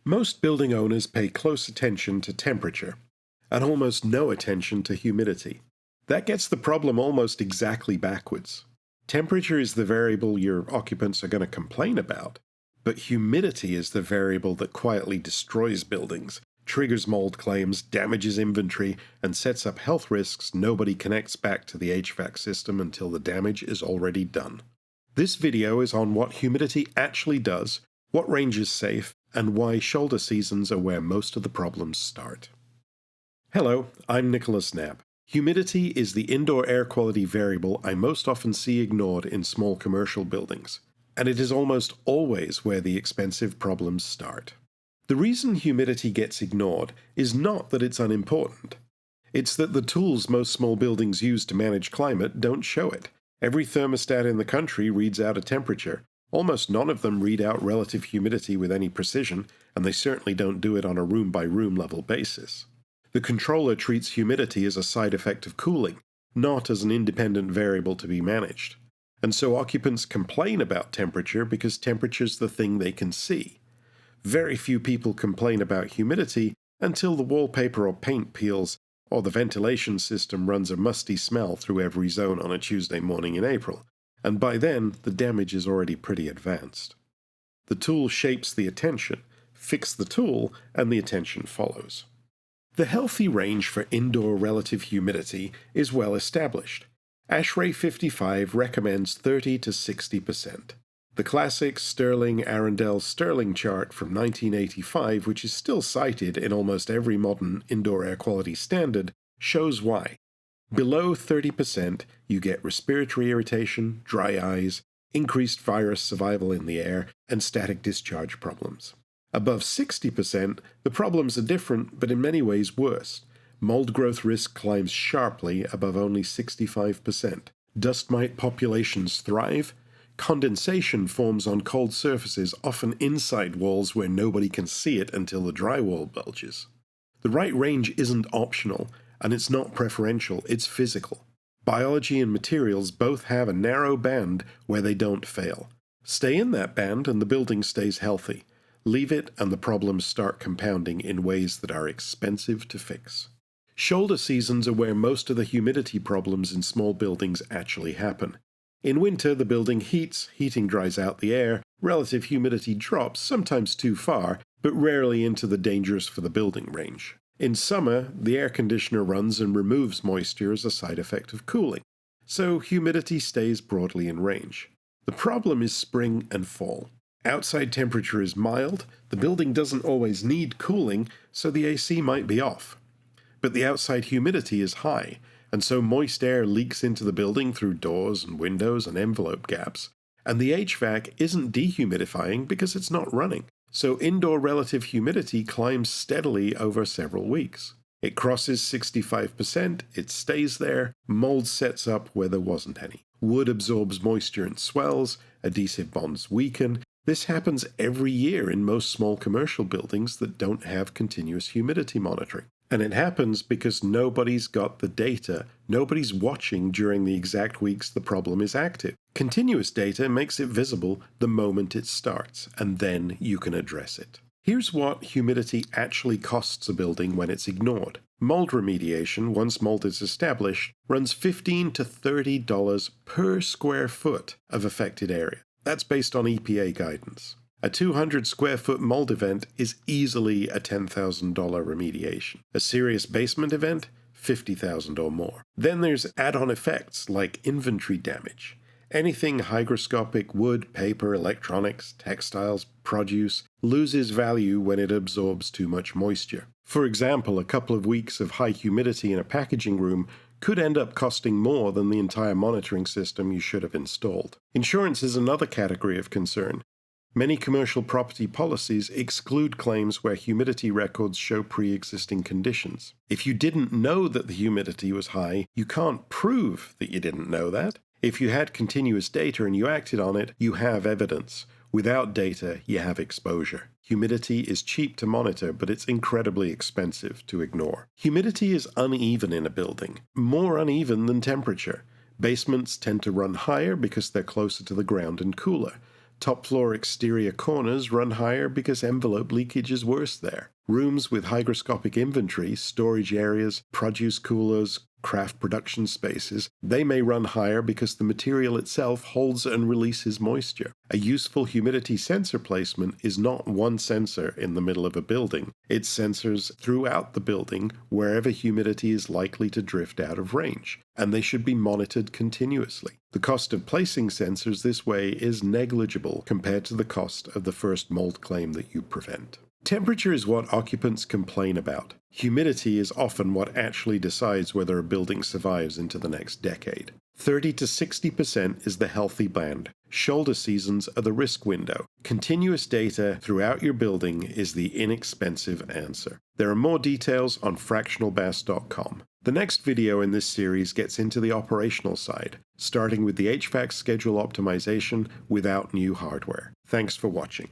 Most building owners pay close attention to temperature and almost no attention to humidity. That gets the problem almost exactly backwards. Temperature is the variable your occupants are going to complain about, but humidity is the variable that quietly destroys buildings, triggers mold claims, damages inventory, and sets up health risks nobody connects back to the HVAC system until the damage is already done. This video is on what humidity actually does, what range is safe, and why shoulder seasons are where most of the problems start. Hello, I'm Nicholas Napp. Humidity is the indoor air quality variable I most often see ignored in small commercial buildings, and it is almost always where the expensive problems start. The reason humidity gets ignored is not that it's unimportant. It's that the tools most small buildings use to manage climate don't show it. Every thermostat in the country reads out a temperature. Almost none of them read out relative humidity with any precision, and they certainly don't do it on a room-by-room level basis. The controller treats humidity as a side effect of cooling, not as an independent variable to be managed. And so occupants complain about temperature because temperature's the thing they can see. Very few people complain about humidity until the wallpaper or paint peels, or the ventilation system runs a musty smell through every zone on a Tuesday morning in April, and by then the damage is already pretty advanced. The tool shapes the attention, fix the tool, and the attention follows. The healthy range for indoor relative humidity is well established. ASHRAE 55 recommends 30 to 60%. The classic Sterling-Arundel-Sterling chart from 1985, which is still cited in almost every modern indoor air quality standard, shows why. Below 30%, you get respiratory irritation, dry eyes, increased virus survival in the air, and static discharge problems. Above 60%, the problems are different, but in many ways worse. Mold growth risk climbs sharply above only 65%. Dust mite populations thrive. Condensation forms on cold surfaces, often inside walls where nobody can see it until the drywall bulges. The right range isn't optional, and it's not preferential, it's physical. Biology and materials both have a narrow band where they don't fail. Stay in that band and the building stays healthy. Leave it and the problems start compounding in ways that are expensive to fix. Shoulder seasons are where most of the humidity problems in small buildings actually happen. In winter, the building heats, heating dries out the air, relative humidity drops, sometimes too far, but rarely into the dangerous for the building range. In summer, the air conditioner runs and removes moisture as a side effect of cooling, so humidity stays broadly in range. The problem is spring and fall. Outside temperature is mild, the building doesn't always need cooling, so the AC might be off. But the outside humidity is high, and so moist air leaks into the building through doors and windows and envelope gaps, and the HVAC isn't dehumidifying because it's not running. So indoor relative humidity climbs steadily over several weeks. It crosses 65%, it stays there, mold sets up where there wasn't any. Wood absorbs moisture and swells, adhesive bonds weaken. This happens every year in most small commercial buildings that don't have continuous humidity monitoring. And it happens because nobody's got the data, nobody's watching during the exact weeks the problem is active. Continuous data makes it visible the moment it starts, and then you can address it. Here's what humidity actually costs a building when it's ignored. Mold remediation, once mold is established, runs $15 to $30 per square foot of affected area. That's based on EPA guidance. A 200 square foot mold event is easily a $10,000 remediation. A serious basement event, $50,000 or more. Then there's add-on effects like inventory damage. Anything hygroscopic, wood, paper, electronics, textiles, produce, loses value when it absorbs too much moisture. For example, a couple of weeks of high humidity in a packaging room could end up costing more than the entire monitoring system you should have installed. Insurance is another category of concern. Many commercial property policies exclude claims where humidity records show pre-existing conditions. If you didn't know that the humidity was high, you can't prove that you didn't know that. If you had continuous data and you acted on it, you have evidence. Without data, you have exposure. Humidity is cheap to monitor, but it's incredibly expensive to ignore. Humidity is uneven in a building, more uneven than temperature. Basements tend to run higher because they're closer to the ground and cooler. Top floor exterior corners run higher because envelope leakage is worse there. Rooms with hygroscopic inventory, storage areas, produce coolers, craft production spaces, they may run higher because the material itself holds and releases moisture. A useful humidity sensor placement is not one sensor in the middle of a building. It's sensors throughout the building wherever humidity is likely to drift out of range, and they should be monitored continuously. The cost of placing sensors this way is negligible compared to the cost of the first mold claim that you prevent. Temperature is what occupants complain about. Humidity is often what actually decides whether a building survives into the next decade. 30 to 60% is the healthy band. Shoulder seasons are the risk window. Continuous data throughout your building is the inexpensive answer. There are more details on FractionalBAS.com. The next video in this series gets into the operational side, starting with the HVAC schedule optimization without new hardware. Thanks for watching.